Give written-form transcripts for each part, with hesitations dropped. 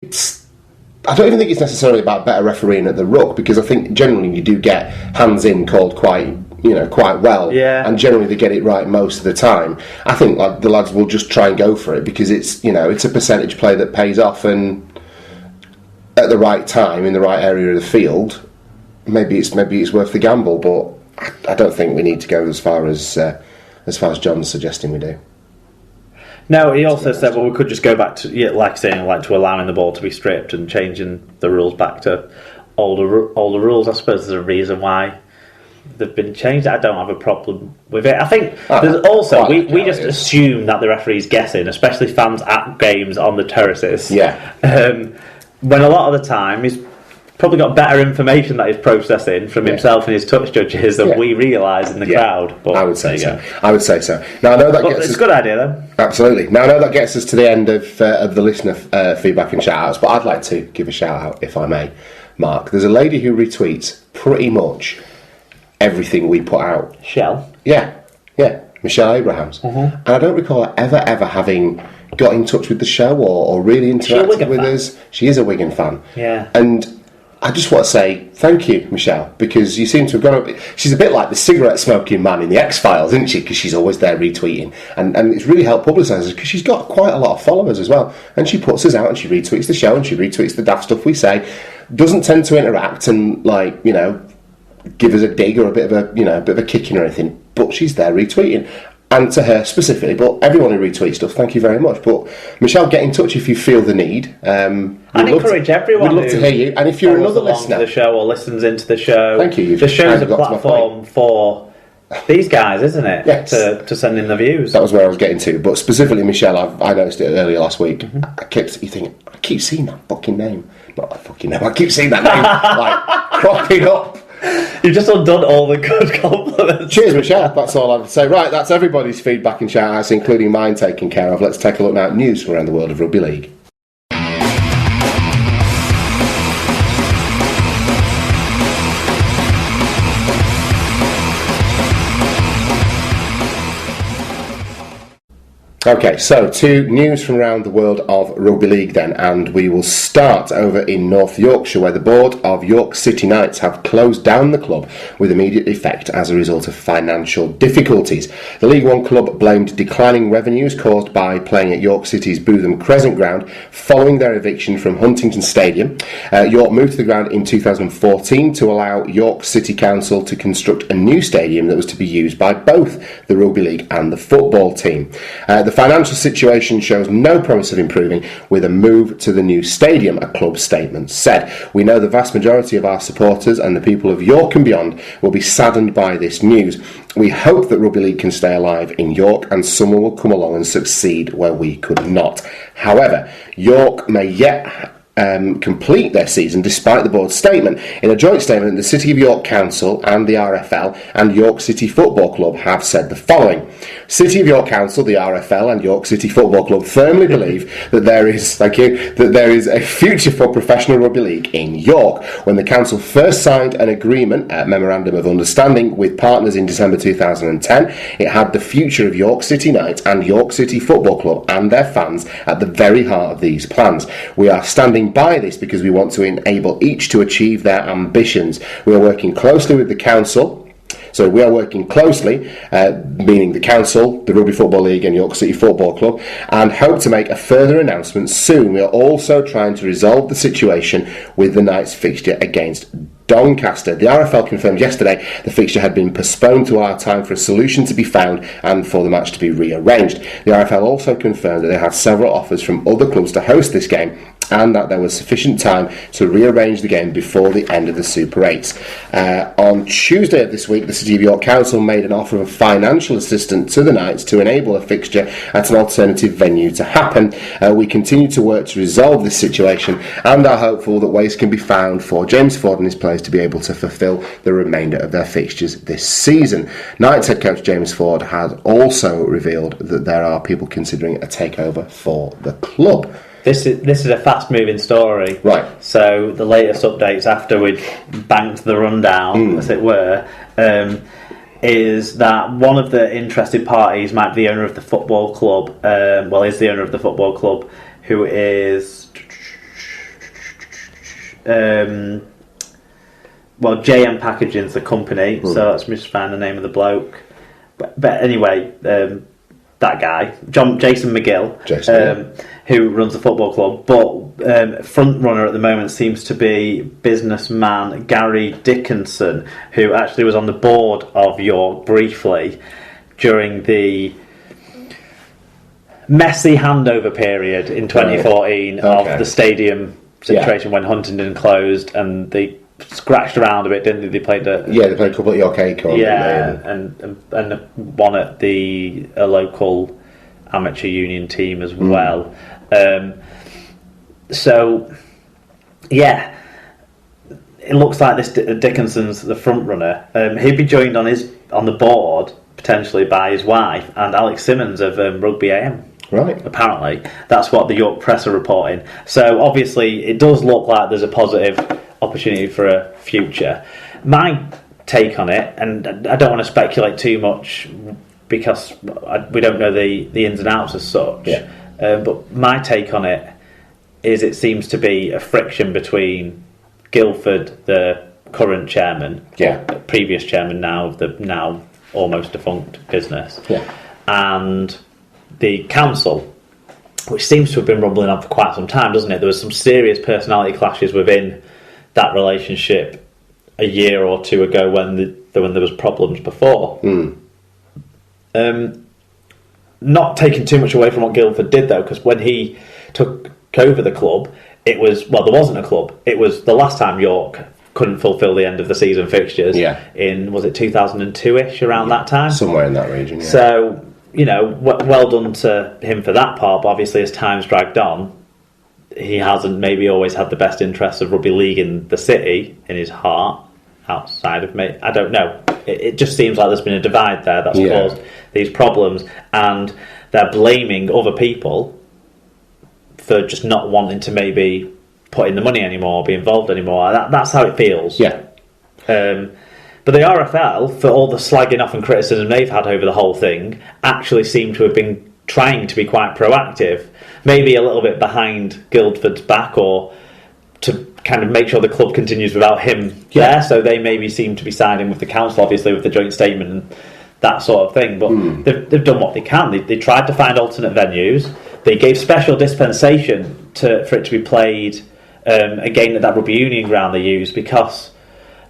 I don't even think it's necessarily about better refereeing at the ruck, because I think generally you do get hands in called quite well, and generally they get it right most of the time. I think like the lads will just try and go for it because it's a percentage play that pays off, and at the right time in the right area of the field, maybe it's worth the gamble. But I don't think we need to go as far as John's suggesting we do. No, he also said, well, we could just go back to, to allowing the ball to be stripped and changing the rules back to older rules. I suppose there's a reason why they've been changed. I don't have a problem with it. I think there's also, we just assume that the referee's guessing, especially fans at games on the terraces. Yeah. When a lot of the time he's probably got better information that he's processing from himself and his touch judges than we realise in the crowd. But I would say so. Now I know that it's a good idea though. Absolutely. Now I know that gets us to the end of the listener feedback and shout outs, but I'd like to give a shout out, if I may, Mark. There's a lady who retweets pretty much everything we put out. Shell? Yeah, Michelle Abrahams. And I don't recall her ever having got in touch with the show or really interacted with us. She is a Wigan fan. Yeah. And I just want to say thank you, Michelle, because you seem to have gone up. She's a bit like the cigarette smoking man in the X-Files, isn't she? Because she's always there retweeting, and it's really helped publicise us because she's got quite a lot of followers as well. And she puts us out and she retweets the show and she retweets the daft stuff we say. Doesn't tend to interact and give us a dig or a bit of a kicking or anything, but she's there retweeting. And to her specifically, but everyone who retweets stuff, thank you very much. But Michelle, get in touch if you feel the need. I'd encourage everyone. We'd love to hear you. And if you're another listener to the show or listens into the show, thank you. The show's a platform for these guys, isn't it? Yes. To send in the views. That was where I was getting to. But specifically, Michelle, I noticed it earlier last week. I keep seeing that fucking name. Not that fucking name. I keep seeing that name cropping up. You've just undone all the good compliments. Cheers, Michelle. That's all I would say. Right, that's everybody's feedback and shout-outs, including mine taken care of. Let's take a look now at news from around the world of rugby league. Okay, so to news from around the world of rugby league then, and we will start over in North Yorkshire, where the board of York City Knights have closed down the club with immediate effect as a result of financial difficulties. The League One club blamed declining revenues caused by playing at York City's Bootham Crescent ground following their eviction from Huntington Stadium. York moved to the ground in 2014 to allow York City Council to construct a new stadium that was to be used by both the rugby league and the football team. The financial situation shows no promise of improving with a move to the new stadium, a club statement said. We know the vast majority of our supporters and the people of York and beyond will be saddened by this news. We hope that rugby league can stay alive in York and someone will come along and succeed where we could not. However, York may yet complete their season despite the board's statement. In a joint statement, the City of York Council and the RFL and York City Football Club have said the following. City of York Council, the RFL and York City Football Club firmly believe that there is a future for professional rugby league in York. When the council first signed an agreement, a memorandum of understanding with partners in December 2010, it had the future of York City Knights and York City Football Club and their fans at the very heart of these plans. We are standing by this because we want to enable each to achieve their ambitions. We are working closely with the council. So we are working closely, meaning the council, the Rugby Football League and York City Football Club, and hope to make a further announcement soon. We are also trying to resolve the situation with the Knights fixture against Doncaster. The RFL confirmed yesterday the fixture had been postponed to allow time for a solution to be found and for the match to be rearranged. The RFL also confirmed that they had several offers from other clubs to host this game and that there was sufficient time to rearrange the game before the end of the Super 8s. On Tuesday of this week, the City of York Council made an offer of financial assistance to the Knights to enable a fixture at an alternative venue to happen. We continue to work to resolve this situation and are hopeful that ways can be found for James Ford and his players to be able to fulfil the remainder of their fixtures this season. Knights head coach James Ford has also revealed that there are people considering a takeover for the club. This is a fast-moving story. Right. So the latest updates after we'd banked the rundown, as it were, is that one of the interested parties might be the owner of the football club. Is the owner of the football club, who is JM Packaging's the company, so let's just find the name of the bloke. But anyway, that guy, Jason McGill, who runs the football club, but front runner at the moment seems to be businessman Gary Dickinson, who actually was on the board of York briefly during the messy handover period in 2014 of the stadium situation when Huntingdon closed, and they scratched around a bit, didn't they? They played they played a couple at York Acorn, and one at a local amateur union team as well. So it looks like this Dickinson's the front runner. He'd be joined on the board potentially by his wife and Alex Simmons of Rugby AM. Right. Apparently, that's what the York Press are reporting. So obviously, it does look like there's a positive opportunity for a future. My take on it, and I don't want to speculate too much because we don't know the ins and outs as such, but my take on it is it seems to be a friction between Guildford, the current chairman, previous chairman now of the now almost defunct business, and the council, which seems to have been rumbling on for quite some time, doesn't it? There was some serious personality clashes within that relationship a year or two ago when there was problems before. Not taking too much away from what Guildford did though, because when he took over the club, there wasn't a club. It was the last time York couldn't fulfil the end of the season fixtures in, was it 2002-ish, around that time? Somewhere in that region, So, well done to him for that part, but obviously as time's dragged on, he hasn't maybe always had the best interests of rugby league in the city in his heart, outside of me. I don't know. It just seems like there's been a divide there that's caused these problems, and they're blaming other people for just not wanting to maybe put in the money anymore, be involved anymore. That's how it feels. But the RFL, for all the slagging off and criticism they've had over the whole thing, actually seem to have been trying to be quite proactive, maybe a little bit behind Guildford's back, or to kind of make sure the club continues without him there. So they maybe seem to be siding with the council, obviously, with the joint statement and that sort of thing. But they've done what they can. They tried to find alternate venues. They gave special dispensation for it to be played again at that rugby union ground they use, because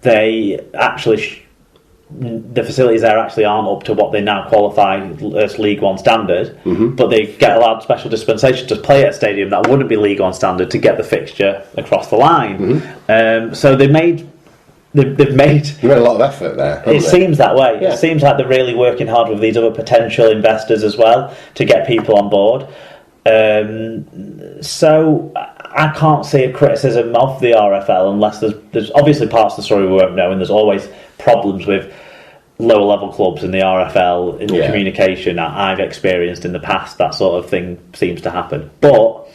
they actually the facilities there actually aren't up to what they now qualify as League One standard, but they get allowed special dispensation to play at a stadium that wouldn't be League One standard to get the fixture across the line. So they've made a lot of effort there. It seems that way. It seems like they're really working hard with these other potential investors as well to get people on board. So I can't see a criticism of the RFL unless there's obviously parts of the story we won't know, and there's always problems with lower level clubs in the RFL in communication that I've experienced in the past. That sort of thing seems to happen, but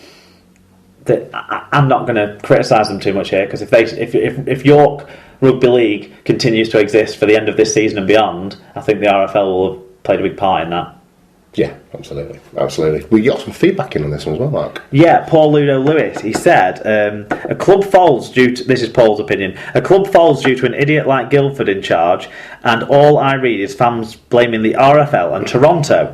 I'm not going to criticise them too much here, because if York Rugby League continues to exist for the end of this season and beyond, I think the RFL will have played a big part in that. Yeah, absolutely. We got some feedback in on this one as well, Mark. Yeah, Paul Ludo Lewis, he said, a club falls due to, this is Paul's opinion, a club falls due to an idiot like Guildford in charge, and all I read is fans blaming the RFL and Toronto.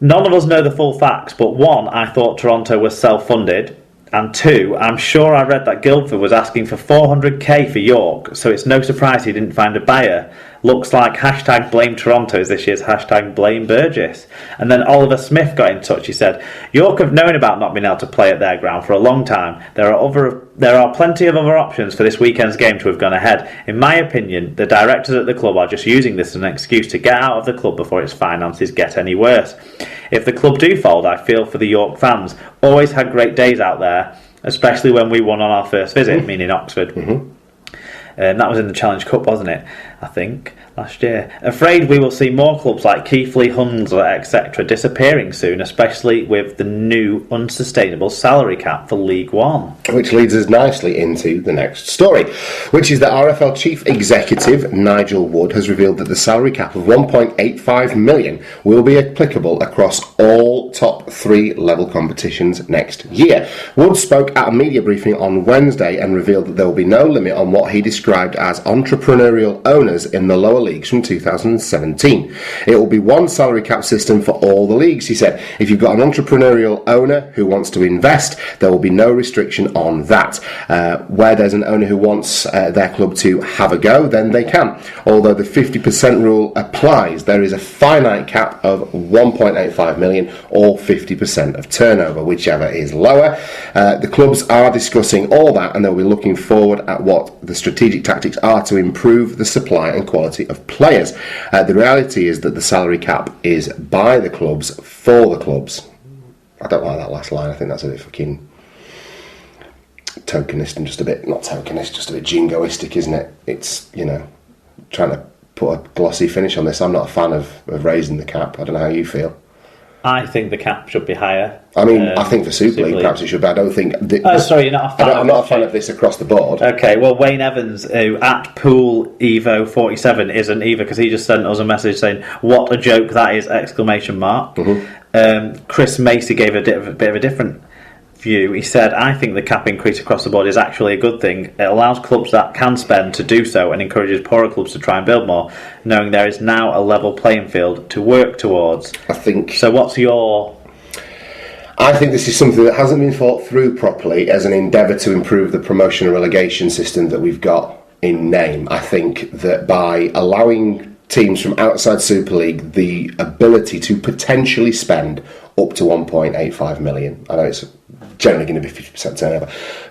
None of us know the full facts, but one, I thought Toronto was self-funded, and two, I'm sure I read that Guildford was asking for $400k for York, so it's no surprise he didn't find a buyer. Looks like hashtag blame Toronto is this year's hashtag blame Burgess. And then Oliver Smith got in touch. He said, York have known about not being able to play at their ground for a long time. There are plenty of other options for this weekend's game to have gone ahead. In my opinion, the directors at the club are just using this as an excuse to get out of the club before its finances get any worse. If the club do fold, I feel for the York fans. Always had great days out there, especially when we won on our first visit, meaning Oxford. That was in the Challenge Cup, wasn't it? I think last year. Afraid we will see more clubs like Keighley, Hunslet, etc. disappearing soon, especially with the new unsustainable salary cap for League One. Which leads us nicely into the next story, which is that RFL Chief Executive Nigel Wood has revealed that the salary cap of 1.85 million will be applicable across all top 3 level competitions next year. Wood spoke at a media briefing on Wednesday and revealed that there will be no limit on what he described as entrepreneurial owners in the lower leagues from 2017. It will be one salary cap system for all the leagues, he said. If you've got an entrepreneurial owner who wants to invest, there will be no restriction on that. Where there's an owner who wants their club to have a go, then they can. Although the 50% rule applies, there is a finite cap of 1.85 million or 50% of turnover, whichever is lower. The clubs are discussing all that, and they'll be looking forward at what the strategic tactics are to improve the supply and quality of players. The reality is that the salary cap is by the clubs for the clubs. I don't like that last line. I think that's a bit fucking tokenist and just a bit, not tokenist, just a bit jingoistic, isn't it? It's, you know, trying to put a glossy finish on this. I'm not a fan of raising the cap. I don't know how you feel. I think the cap should be higher. I mean, I think for Super League perhaps it should be. I don't think... sorry, you're not a fan I'm not a fan of this across the board. Okay, well, Wayne Evans, who at Pool Evo 47 isn't either, because he just sent us a message saying, "What a joke that is!" ! Chris Macy gave a bit of a different view. He said, "I think the cap increase across the board is actually a good thing. It allows clubs that can spend to do so and encourages poorer clubs to try and build more, knowing there is now a level playing field to work towards." I think... So what's your... I think this is something that hasn't been thought through properly as an endeavour to improve the promotion and relegation system that we've got in name. I think that by allowing teams from outside Super League the ability to potentially spend up to 1.85 million, I know it's generally going to be 50% turnover,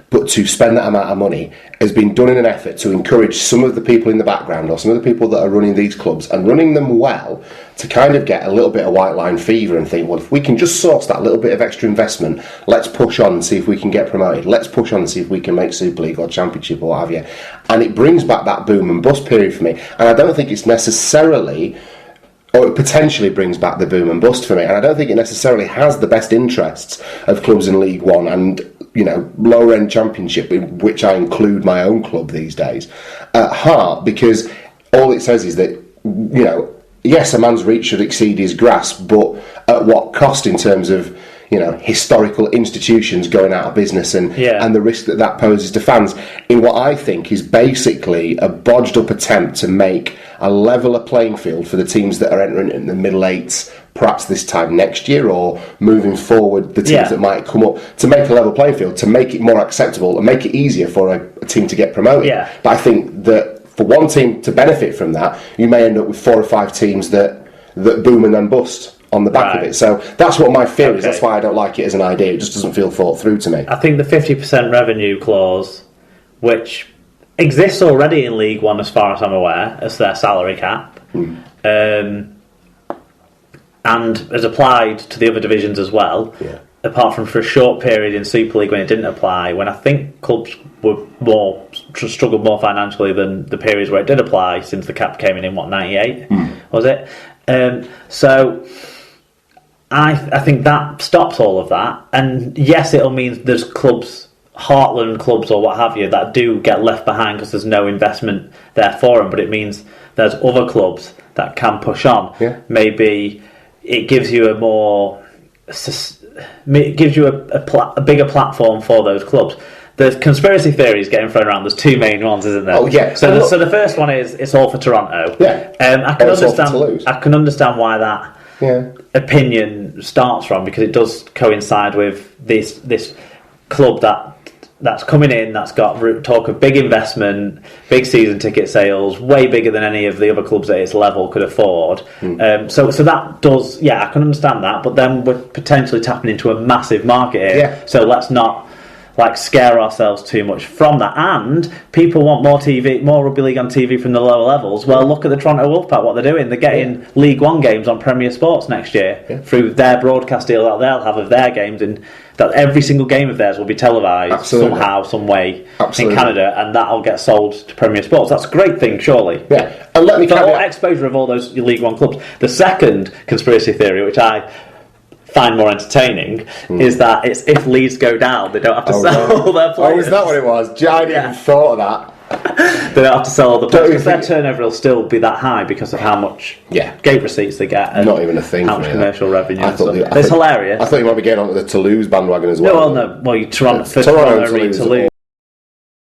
but to spend that amount of money has been done in an effort to encourage some of the people in the background or some of the people that are running these clubs and running them well to kind of get a little bit of white line fever and think, well, if we can just source that little bit of extra investment, let's push on and see if we can get promoted. Let's push on and see if we can make Super League or Championship or what have you. And it brings back that boom and bust period for me. And I don't think it's necessarily... or it potentially brings back the boom and bust for me, and I don't think it necessarily has the best interests of clubs in League One and, you know, lower end Championship, in which I include my own club these days, at heart, because all it says is that, you know, yes, a man's reach should exceed his grasp, but at what cost in terms of, you know, historical institutions going out of business and the risk that that poses to fans in what I think is basically a bodged up attempt to make a leveler playing field for the teams that are entering in the middle eights perhaps this time next year or moving forward the teams that might come up, to make a level playing field, to make it more acceptable and make it easier for a team to get promoted. But I think that for one team to benefit from that, you may end up with 4 or 5 teams that boom and then bust on the back of it. So that's what my fear is. That's why I don't like it as an idea. It just doesn't feel thought through to me. I think the 50% revenue clause, which exists already in League One as far as I'm aware, as their salary cap, and has applied to the other divisions as well, apart from for a short period in Super League when it didn't apply, when I think clubs were struggled more financially than the periods where it did apply, since the cap came in 98, was it? So I think that stops all of that, and yes, it'll mean there's clubs, heartland clubs or what have you, that do get left behind because there's no investment there for them, but it means there's other clubs that can push on. Maybe it gives you a more... it gives you a bigger platform for those clubs. The conspiracy theories getting thrown around, there's 2 main ones, isn't there? Oh, yeah. So the first one is it's all for Toronto. I can understand why that opinion starts from, because it does coincide with this club that's coming in, that's got talk of big investment, big season ticket sales, way bigger than any of the other clubs at its level could afford. So that does, I can understand that, but then we're potentially tapping into a massive market here. So let's not scare ourselves too much from that. And people want more rugby league on TV from the lower levels. Well, look at the Toronto Wolfpack, what they're doing. They're getting League One games on Premier Sports next year through their broadcast deal that they'll have of their games, and that every single game of theirs will be televised somehow, some way in Canada, and that'll get sold to Premier Sports. That's a great thing, surely. Yeah, And let me for carry all on. exposure of all those League One clubs. The second conspiracy theory, which I find more entertaining, is that it's if Leeds go down, they don't have to sell their players. Oh, is that what it was? I didn't even thought of that. They don't have to sell all the players because their turnover will still be that high because of how much gate receipts they get. And not even a thing. How much commercial revenue. It's hilarious. I thought you might be getting onto the Toulouse bandwagon as well. No, Toronto read Toulouse.